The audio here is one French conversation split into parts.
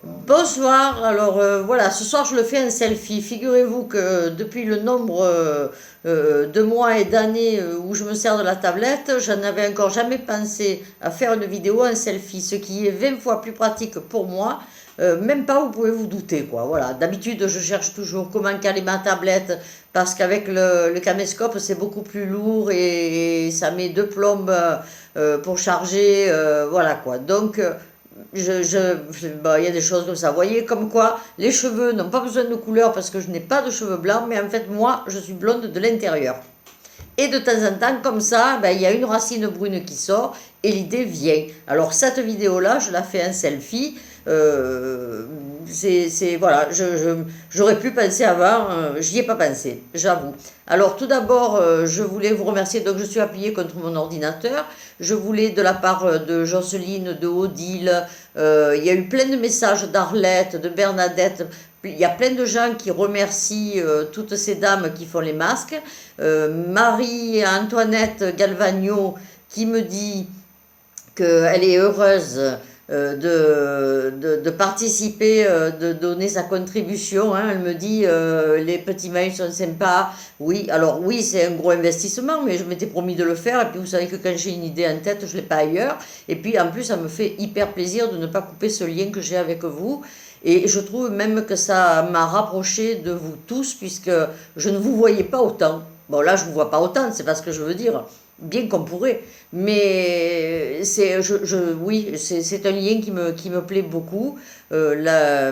Bonsoir, alors voilà, ce soir je le fais un selfie. Figurez-vous que depuis le nombre de mois et d'années où je me sers de la tablette, je n'avais encore jamais pensé à faire une vidéo, un selfie, ce qui est 20 fois plus pratique pour moi. Même pas, vous pouvez vous douter, quoi. Voilà, d'habitude je cherche toujours comment caler ma tablette parce qu'avec le caméscope c'est beaucoup plus lourd et ça met deux plombes pour charger, voilà quoi. Donc il y a des choses comme ça. Vous voyez, comme quoi les cheveux n'ont pas besoin de couleur parce que je n'ai pas de cheveux blancs, mais en fait, moi, je suis blonde de l'intérieur. Et de temps en temps, comme ça, il y a une racine brune qui sort et l'idée vient. Alors, cette vidéo-là, je la fais en selfie. Euh, voilà, j'aurais pu penser avant, j'y ai pas pensé, j'avoue. Alors tout d'abord, je voulais vous remercier, donc je suis appuyée contre mon ordinateur, je voulais de la part de Jocelyne, de Odile, il y a eu plein de messages d'Arlette, de Bernadette, il y a plein de gens qui remercient toutes ces dames qui font les masques. Marie-Antoinette Galvagno qui me dit qu'elle est heureuse de participer, de donner sa contribution. Hein. Elle me dit les petits mails sont sympas. Oui, alors oui, c'est un gros investissement, mais je m'étais promis de le faire. Et puis vous savez que quand j'ai une idée en tête, je ne l'ai pas ailleurs. Et puis en plus, ça me fait hyper plaisir de ne pas couper ce lien que j'ai avec vous. Et je trouve même que ça m'a rapproché de vous tous, puisque je ne vous voyais pas autant. Bon, là, je ne vous vois pas autant, c'est pas ce que je veux dire. Bien qu'on pourrait. Mais oui, c'est un lien qui me plaît beaucoup. Mais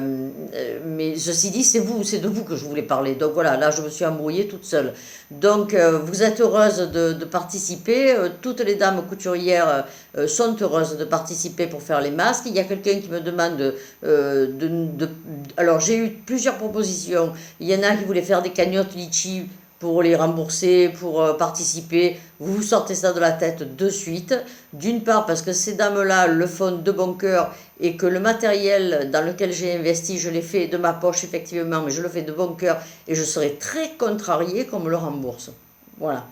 ceci dit, c'est de vous que je voulais parler. Donc voilà, là, je me suis embrouillée toute seule. Donc, vous êtes heureuse de participer. Toutes les dames couturières sont heureuses de participer pour faire les masques. Il y a quelqu'un qui me demande alors, j'ai eu plusieurs propositions. Il y en a qui voulaient faire des cagnottes litchi pour les rembourser, pour participer. Vous vous sortez ça de la tête de suite. D'une part parce que ces dames-là le font de bon cœur et que le matériel dans lequel j'ai investi, je l'ai fait de ma poche effectivement, mais je le fais de bon cœur et je serai très contrariée qu'on me le rembourse. Voilà.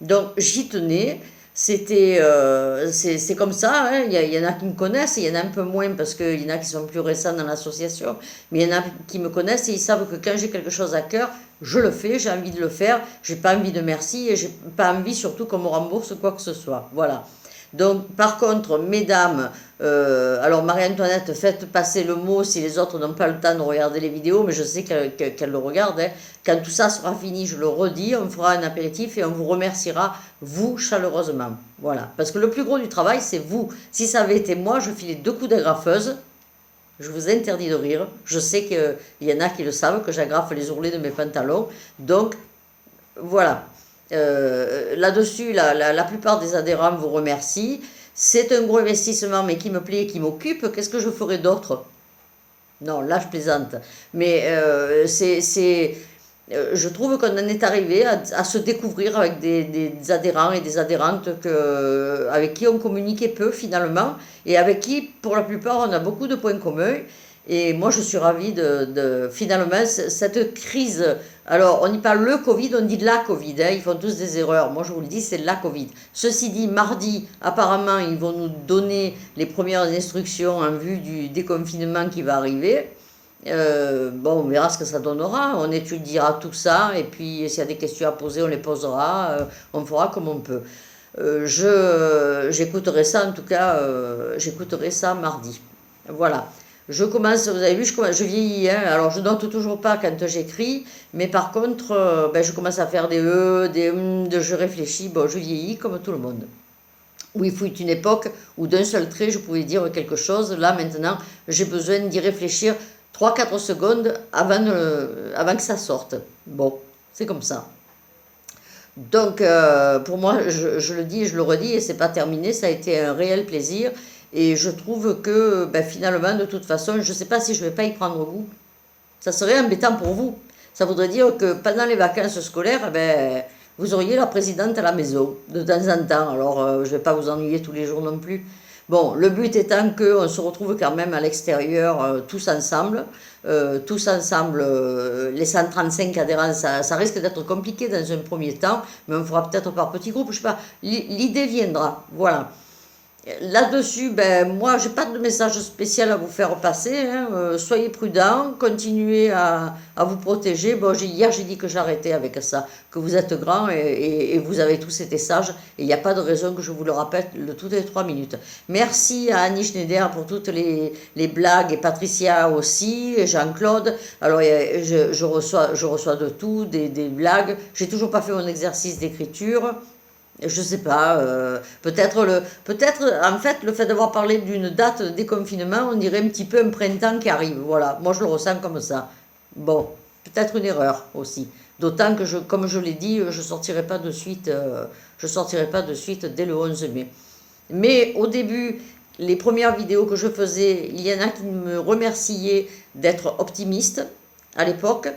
Donc j'y tenais. C'est comme ça, hein. Il y en a qui me connaissent, il y en a un peu moins parce qu'il y en a qui sont plus récents dans l'association, mais il y en a qui me connaissent et ils savent que quand j'ai quelque chose à cœur, je le fais, j'ai envie de le faire, j'ai pas envie de merci et j'ai pas envie surtout qu'on me rembourse quoi que ce soit. Voilà. Donc, par contre, mesdames, alors Marie-Antoinette, faites passer le mot si les autres n'ont pas le temps de regarder les vidéos, mais je sais qu'elle le regarde. Hein. Quand tout ça sera fini, je le redis, on fera un apéritif et on vous remerciera, vous, chaleureusement. Voilà. Parce que le plus gros du travail, c'est vous. Si ça avait été moi, je filais 2 coups d'agrafeuse. Je vous interdis de rire. Je sais qu'il y en a qui le savent, que j'agrafe les ourlets de mes pantalons. Donc, voilà. Là-dessus, la plupart des adhérents vous remercient. C'est un gros investissement, mais qui me plaît, qui m'occupe. Qu'est-ce que je ferais d'autre? Non, là, je plaisante. Mais je trouve qu'on en est arrivé à se découvrir avec des adhérents et des adhérentes avec qui on communiquait peu finalement et avec qui, pour la plupart, on a beaucoup de points communs. Et moi, je suis ravie finalement, cette crise. Alors, on y parle le Covid, on dit la Covid, hein, ils font tous des erreurs. Moi, je vous le dis, c'est la Covid. Ceci dit, mardi, apparemment, ils vont nous donner les premières instructions en vue du déconfinement qui va arriver. Bon, on verra ce que ça donnera. On étudiera tout ça et puis s'il y a des questions à poser, on les posera. On fera comme on peut. J'écouterai ça, en tout cas, j'écouterai ça mardi. Voilà. Je commence, vous avez vu, je vieillis, hein, alors je note toujours pas quand j'écris, mais par contre, je commence à faire des des je réfléchis, bon, je vieillis comme tout le monde. Oui, il fut une époque où d'un seul trait, je pouvais dire quelque chose. Là, maintenant, j'ai besoin d'y réfléchir 3 4 secondes avant que ça sorte. Bon, c'est comme ça. Donc, pour moi, je le dis et je le redis, et c'est pas terminé, ça a été un réel plaisir. Et je trouve que finalement, de toute façon, je ne sais pas si je ne vais pas y prendre goût. Ça serait embêtant pour vous. Ça voudrait dire que pendant les vacances scolaires, vous auriez la présidente à la maison, de temps en temps. Alors, je ne vais pas vous ennuyer tous les jours non plus. Bon, le but étant qu'on se retrouve quand même à l'extérieur, tous ensemble. Les 135 adhérents, ça risque d'être compliqué dans un premier temps, mais on fera peut-être par petits groupes, je sais pas. L'idée viendra, voilà. Là-dessus, ben, moi, j'ai pas de message spécial à vous faire passer, hein. Soyez prudents, continuez à vous protéger. Bon, hier, j'ai dit que j'arrêtais avec ça, que vous êtes grand et vous avez tous été sages. Et il n'y a pas de raison que je vous le rappelle toutes les 3 minutes. Merci à Annie Schneider pour toutes les blagues et Patricia aussi, et Jean-Claude. Alors, je reçois de tout, des blagues. J'ai toujours pas fait mon exercice d'écriture. Je sais pas, peut-être, en fait, le fait d'avoir parlé d'une date de déconfinement, on dirait un petit peu un printemps qui arrive. Voilà, moi je le ressens comme ça. Bon, peut-être une erreur aussi. D'autant que, comme je l'ai dit, je sortirai pas de suite dès le 11 mai. Mais au début, les premières vidéos que je faisais, il y en a qui me remerciaient d'être optimiste à l'époque.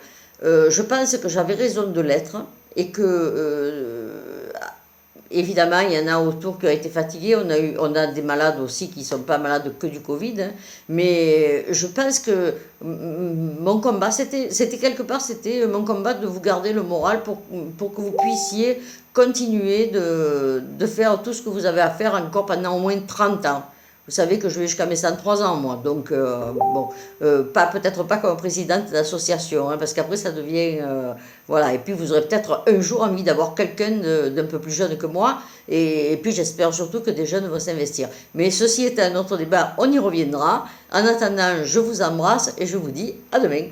Je pense que j'avais raison de l'être et que évidemment, il y en a autour qui ont été fatigués. On a des malades aussi qui ne sont pas malades que du Covid, hein. Mais je pense que mon combat, c'était quelque part, c'était mon combat de vous garder le moral pour que vous puissiez continuer de faire tout ce que vous avez à faire encore pendant au moins 30 ans. Vous savez que je vais jusqu'à mes 103 ans, moi. Donc, bon, peut-être pas comme présidente d'association, hein, parce qu'après, ça devient... voilà. Et puis, vous aurez peut-être un jour envie d'avoir quelqu'un d'un peu plus jeune que moi. Et puis, j'espère surtout que des jeunes vont s'investir. Mais ceci est un autre débat, on y reviendra. En attendant, je vous embrasse et je vous dis à demain.